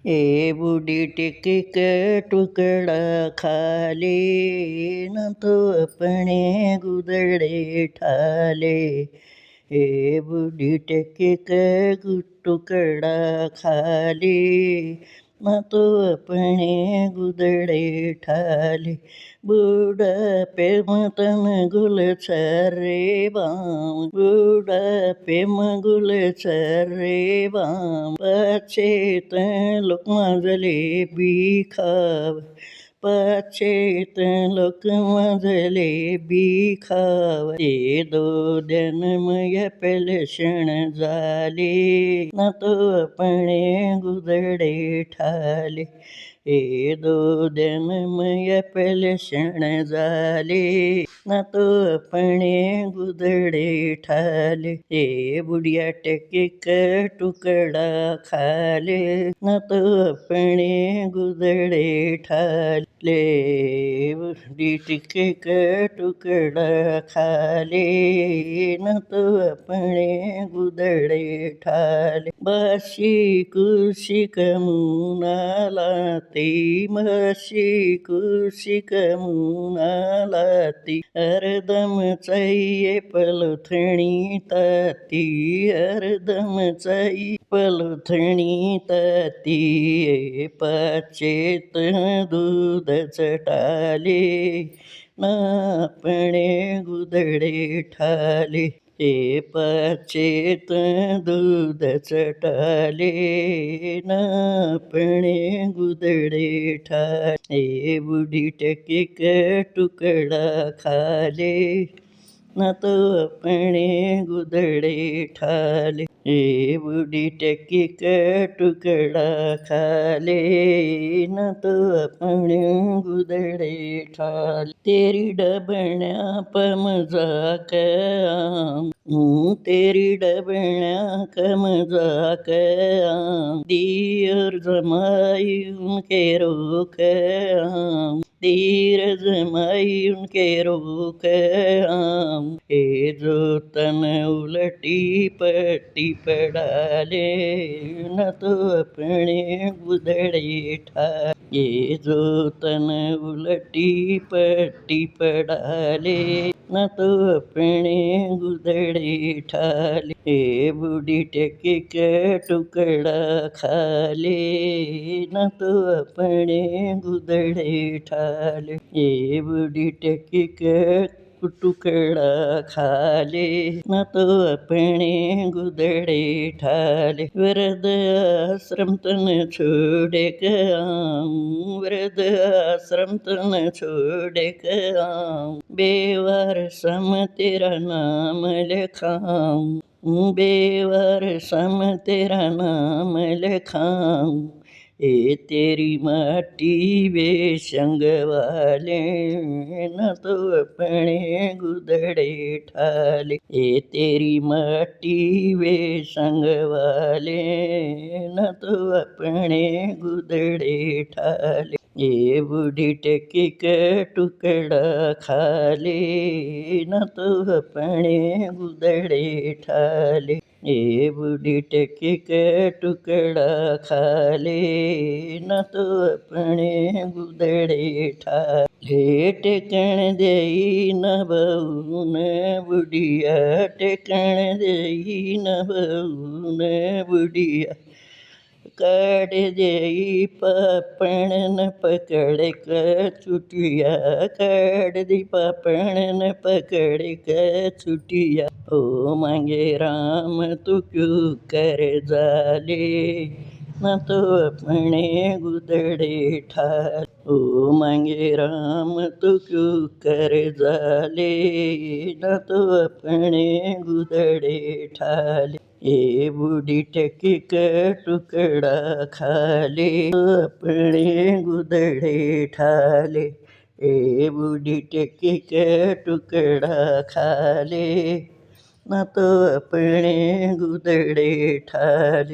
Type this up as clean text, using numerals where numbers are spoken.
ए बूढ़ी टिक्की का टुकड़ा खा ले, न तो अपने गुदड़े ठाले। ए बूढ़ी टिक्की का टुकड़ा खा ले, न तो अपने गुदड़े ठाले। बुढ़ापे मतन गुल छर्रे बाम, बुढ़ापे गुल छर्रे बाम। पछेत लोक जलेबी खाव, पछेत लोक जलेबी खाव। ते दो दिन मय पेलशण झाले, न तो अपने गुदड़े ठाले। ए दो दिन मय पेलशण झाले, न तो अपने गुदड़े ठाले। ए बुढ़िया टिक्की का टुकड़ा खा ले, न तो अपने गुदड़े ठाले। बुढ़ी टिक्की का टुकड़ा खा ले, न तो अपने गुदड़े ठाले। बसी कुर्सी कमुना लाती, बसी कुर्सी कमुना लाती। हरदम चाहिए पलथनी ताती, हरदम चाहिए पलथनी ताती। पछेत दूध चटाले, न अपने गुदड़े ठाले। ए पछेत दूध चटाले, न अपने गुदड़े ठाले। ए बूढ़ी टिक्की का टुकड़ा खा ले, न तो अपने गुदड़े ठाले। ए बूढ़ी टिक्की का टुकड़ा खा ले, न तो अपने गुदड़े ठाले। तेरी डबण्या पर मजाक आम, तेरी डबण्या का मजाक आम। दियर जमाई उनके रोक आम, दियर जमाई उनके रोक आम। ए जो तन उलटी पट्टी पड़ाले, न तो अपने गुदड़े ठाले। ये जो तन उलटी पट्टी पड़ाले, न तो अपने गुदड़े ठाले। ए बूढ़ी टिक्की का टुकड़ा खा ले, न तो अपने गुदड़े ठाले। ए बूढ़ी टिक्की का टुकड़ा खा ले, न तो अपने गुदड़े ठाले। वृद्ध आश्रम तन छोड़े के आऊं, वृद्ध आश्रम तन छोड़े के आऊं। बेवार सम तेरा नाम लिखाऊं, बेवार सम तेरा नाम लिखाऊं। ए तेरी माटी वे संग वाले, न तो अपने गुदड़े ठाले। ए तेरी माटी वे संग वाले, न तो अपने गुदड़े ठाले। ए बूढ़ी टिक्की का टुकड़ा खा ले, न तो अपने गुदड़े ठाले। ए बूढ़ी टिक्की का टुकड़ा खा ले, न तो अपने गुदड़े ठाले। टेकण देई न बहू न बुढ़िया, टेकण देई न बहू न बुढ़िया। काढ़ देई पापण न पकड़ के चुटिया, काढ़ दी पापण न पकड़ के चुटिया। ओ मांगे राम तू क्यों कर जाले, न तो अपने गुदड़े ठाले। ओ मांगे राम तू क्यों कर जाले, न तो अपने गुदड़े ठाले। ए बूढ़ी टिक्की का टुकड़ा खा ले, अपने गुदड़े ठाले। ए बूढ़ी टिक्की का टुकड़ा खा ले, न तो अपने गुदड़े ठाले।